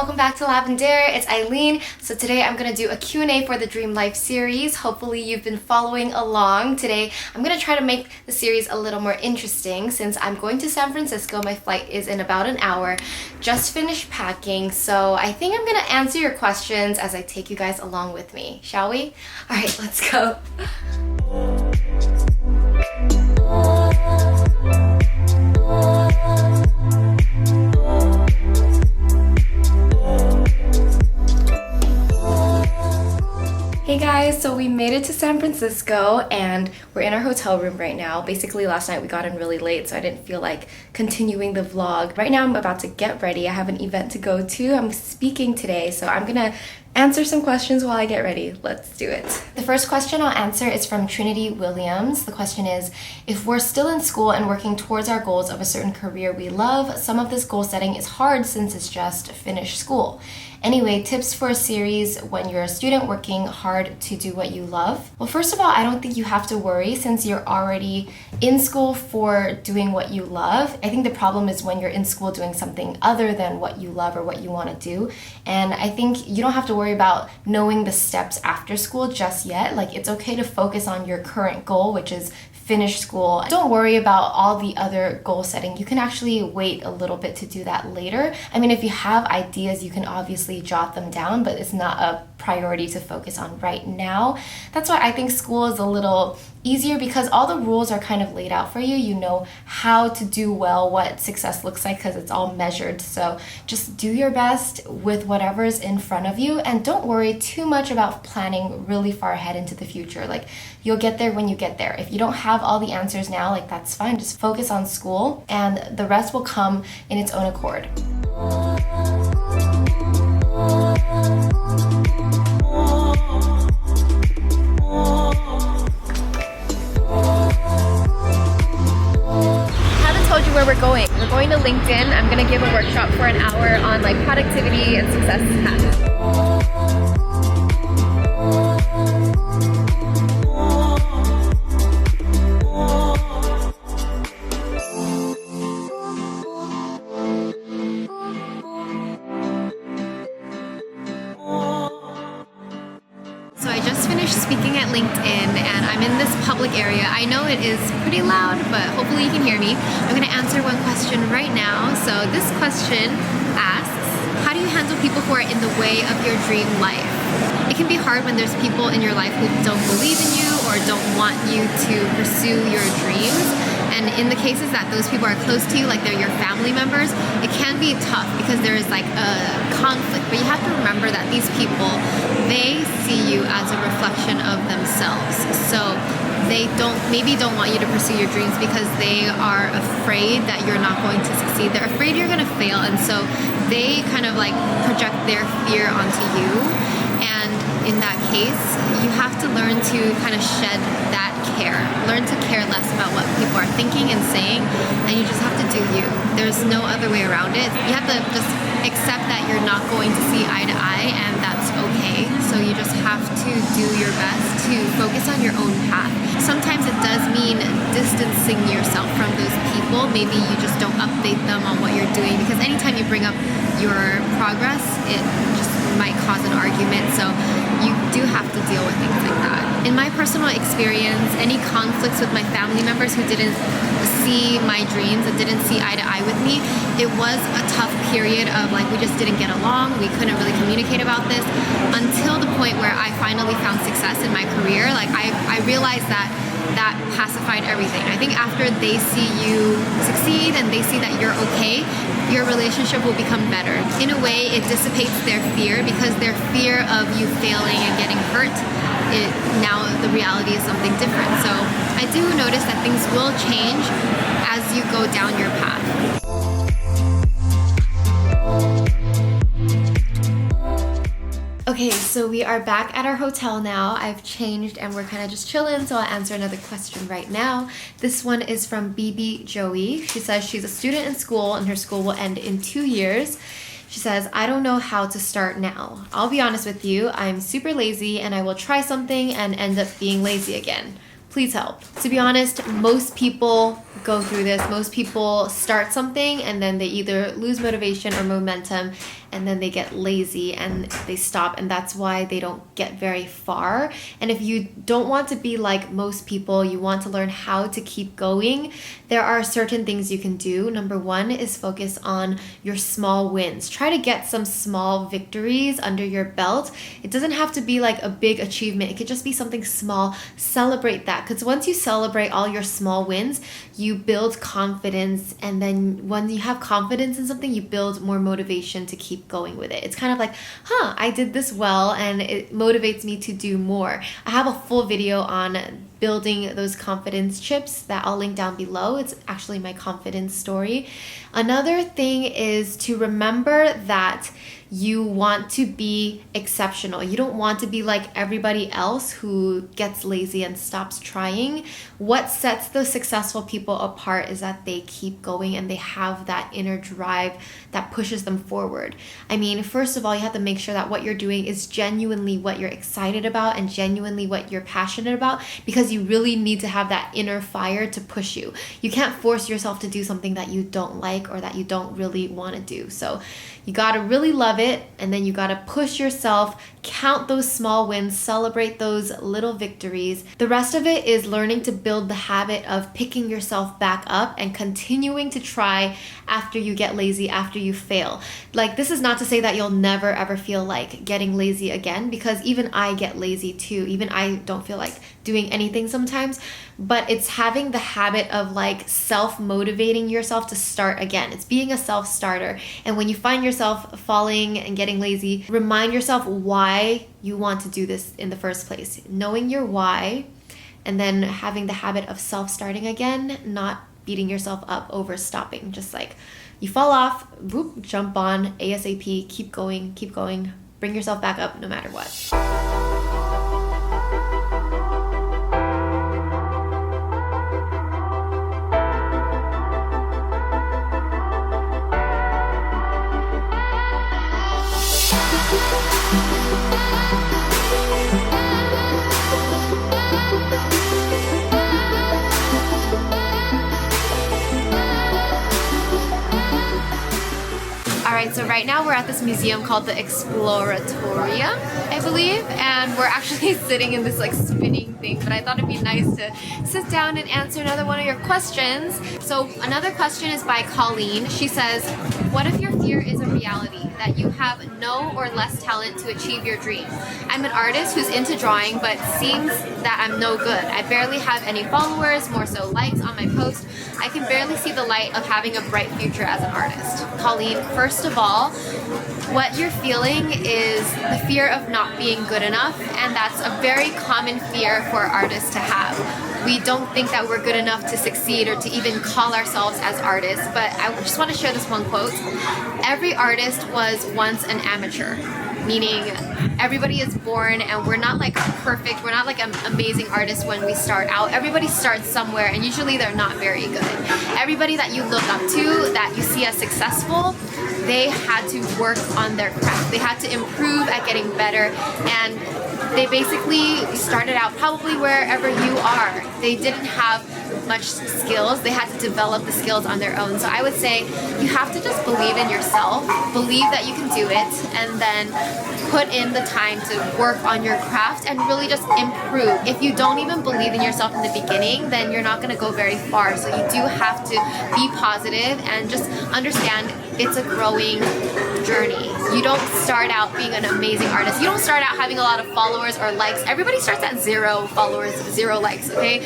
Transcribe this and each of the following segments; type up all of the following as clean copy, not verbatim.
welcome back to Lavendaire. It's Eileen. So today I'm gonna do a Q&A for the Dream Life series. Hopefully you've been following along. Today I'm gonna try to make the series a little more interesting since I'm going to San Francisco. My flight is in about an hour. Just finished packing, so I think I'm gonna answer your questions as I take you guys along with me. Shall we? All right, let's go. Hey guys, so we made it to San Francisco and we're in our hotel room right now. Basically last night we got in really late, so I didn't feel like continuing the vlog. Right now I'm about to get ready. I have an event to go to. I'm speaking today, so I'm gonna answer some questions while I get ready. Let's do it. The first question I'll answer is from Trinity Williams. The question is, if we're still in school and working towards our goals of a certain career we love, some of this goal setting is hard since it's just finished school. Anyway, tips for a series when you're a student working hard to do what you love. Well, first of all, I don't think you have to worry since you're already in school for doing what you love. I think the problem is when you're in school doing something other than what you love or what you want to do. And I think you don't have to worry about knowing the steps after school just yet. Like, it's okay to focus on your current goal, which is finish school. Don't worry about all the other goal setting. You can actually wait a little bit to do that later. I mean, if you have ideas, you can obviously jot them down, but it's not a priority to focus on right now. That's why I think school is a little easier because all the rules are kind of laid out for you. You know how to do well, what success looks like because it's all measured. So just do your best with whatever's in front of you and don't worry too much about planning really far ahead into the future. Like, you'll get there when you get there. If you don't have all the answers now, like, that's fine. Just focus on school and the rest will come in its own accord. Told you where we're going. We're going to LinkedIn. I'm going to give a workshop for an hour on like productivity and success hacks. So I just finished speaking at LinkedIn and I'm in this public area. I know it is pretty loud, but hopefully you can hear me. I'm going to answer one question right now. So this question asks, how do you handle people who are in the way of your dream life? It can be hard when there's people in your life who don't believe in you or don't want you to pursue your dreams. And in the cases that those people are close to you, like they're your family members, it can be tough because there is like a conflict. But you have to remember that these people, they see you as a reflection of themselves. So they maybe don't want you to pursue your dreams because they are afraid that you're not going to succeed. They're afraid you're going to fail. And so they kind of like project their fear onto you. And in that case, you have to learn to kind of shed that care. Learn to care less about what people are thinking and saying, and you just have to do you. There's no other way around it. You have to just accept that you're not going to see eye to eye, and that's okay. So you just have to do your best to focus on your own path. Sometimes it does mean distancing yourself from those people. Maybe you just don't update them on what you're doing, because anytime you bring up your progress, it just might cause an argument. So you do have to deal with things like that. In my personal experience, any conflicts with my family members who didn't see my dreams and didn't see eye to eye with me, it was a tough period of like, we just didn't get along. We couldn't really communicate about this until the point where I finally found success in my career. Like I realized that pacified everything. I think after they see you succeed and they see that you're okay, your relationship will become better. In a way, it dissipates their fear because their fear of you failing and getting hurt, now the reality is something different. So I do notice that things will change as you go down your path. Okay, so we are back at our hotel now. I've changed and we're kind of just chilling, so I'll answer another question right now. This one is from BB Joey. She says she's a student in school and her school will end in 2 years. She says, I don't know how to start now. I'll be honest with you, I'm super lazy and I will try something and end up being lazy again. Please help. To be honest, most people go through this. Most people start something and then they either lose motivation or momentum and then they get lazy and they stop, and that's why they don't get very far. And if you don't want to be like most people, you want to learn how to keep going, there are certain things you can do. Number one is focus on your small wins. Try to get some small victories under your belt. It doesn't have to be like a big achievement. It could just be something small. Celebrate that, because once you celebrate all your small wins, you build confidence, and then when you have confidence in something, you build more motivation to keep going with it. It's kind of like, I did this well, and it motivates me to do more. I have a full video on building those confidence chips that I'll link down below. It's actually my confidence story. Another thing is to remember that you want to be exceptional. You don't want to be like everybody else who gets lazy and stops trying. What sets those successful people apart is that they keep going and they have that inner drive that pushes them forward. I mean, first of all, you have to make sure that what you're doing is genuinely what you're excited about and genuinely what you're passionate about, because you really need to have that inner fire to push you. You can't force yourself to do something that you don't like or that you don't really want to do. So you got to really love it, and then you got to push yourself, count those small wins, celebrate those little victories. The rest of it is learning to build the habit of picking yourself back up and continuing to try after you get lazy, after you fail. Like, this is not to say that you'll never ever feel like getting lazy again, because even I get lazy too. Even I don't feel like doing anything sometimes, but it's having the habit of like self-motivating yourself to start again. It's being a self-starter. And when you find yourself falling and getting lazy, remind yourself why you want to do this in the first place. Knowing your why, and then having the habit of self-starting again, not beating yourself up over stopping. Just like you fall off, whoop, jump on ASAP, keep going, bring yourself back up no matter what. Alright, so right now we're at this museum called the Exploratoria, I believe, and we're actually sitting in this like spinning thing, but I thought it'd be nice to sit down and answer another one of your questions. So another question is by Colleen. She says, what if your fear is a reality, that you have no or less talent to achieve your dream? I'm an artist who's into drawing, but seems that I'm no good. I barely have any followers, more so likes on my post. I can barely see the light of having a bright future as an artist. Colleen, first of all, what you're feeling is the fear of not being good enough, and that's a very common fear for artists to have. We don't think that we're good enough to succeed or to even call ourselves as artists, but I just want to share this one quote. Every artist was once an amateur, meaning everybody is born and we're not like perfect, we're not like an amazing artist when we start out. Everybody starts somewhere and usually they're not very good. Everybody that you look up to, that you see as successful, they had to work on their craft. They had to improve at getting better, and they basically started out probably wherever you are. They didn't have much skills. They had to develop the skills on their own. So I would say you have to just believe in yourself, believe that you can do it, and then put in the time to work on your craft and really just improve. If you don't even believe in yourself in the beginning, then you're not going to go very far. So you do have to be positive and just understand it's a growing journey. You don't start out being an amazing artist. You don't start out having a lot of followers or likes. Everybody starts at 0 followers, 0 likes, okay?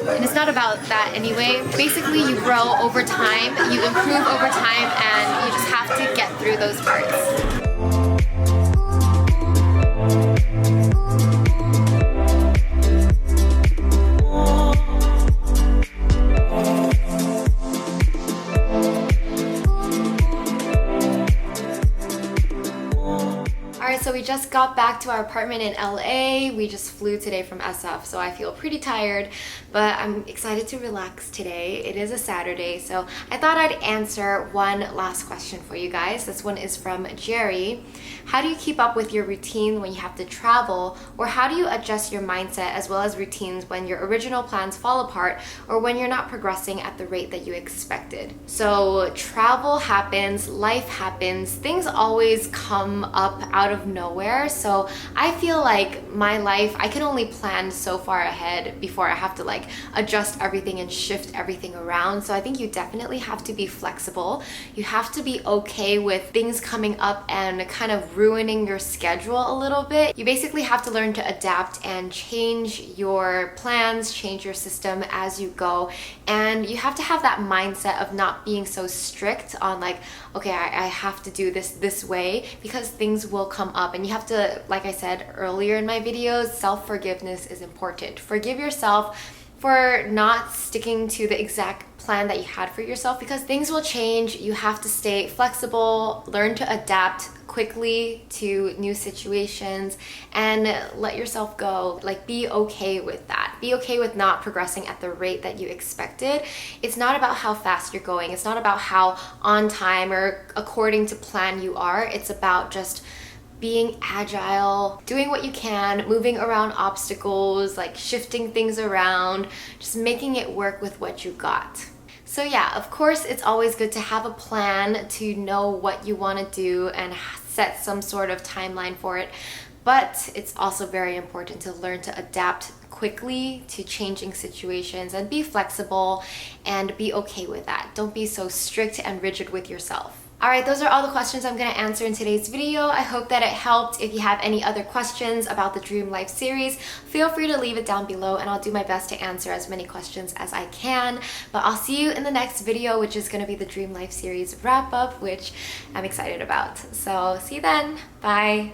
And it's not about that anyway. Basically, you grow over time, you improve over time, and you just have to get through those parts. So we just got back to our apartment in LA. We just flew today from SF, so I feel pretty tired, but I'm excited to relax today. It is a Saturday, so I thought I'd answer one last question for you guys. This one is from Jerry. How do you keep up with your routine when you have to travel, or how do you adjust your mindset as well as routines when your original plans fall apart or when you're not progressing at the rate that you expected? So travel happens, life happens, things always come up out of nowhere. So I feel like my life, I can only plan so far ahead before I have to like adjust everything and shift everything around. So I think you definitely have to be flexible. You have to be okay with things coming up and kind of ruining your schedule a little bit. You basically have to learn to adapt and change your plans, change your system as you go. And you have to have that mindset of not being so strict on like, okay, I have to do this way, because things will come up. And you have to, like I said earlier in my videos, self-forgiveness is important. Forgive yourself for not sticking to the exact plan that you had for yourself, because things will change. You have to stay flexible, learn to adapt quickly to new situations, and let yourself go. Like, be okay with that. Be okay with not progressing at the rate that you expected. It's not about how fast you're going. It's not about how on time or according to plan you are. It's about just being agile, doing what you can, moving around obstacles, like shifting things around, just making it work with what you got. So yeah, of course, it's always good to have a plan, to know what you want to do and set some sort of timeline for it. But it's also very important to learn to adapt quickly to changing situations and be flexible and be okay with that. Don't be so strict and rigid with yourself. Alright, those are all the questions I'm going to answer in today's video. I hope that it helped. If you have any other questions about the Dream Life series, feel free to leave it down below and I'll do my best to answer as many questions as I can. But I'll see you in the next video, which is going to be the Dream Life series wrap up, which I'm excited about. So see you then. Bye.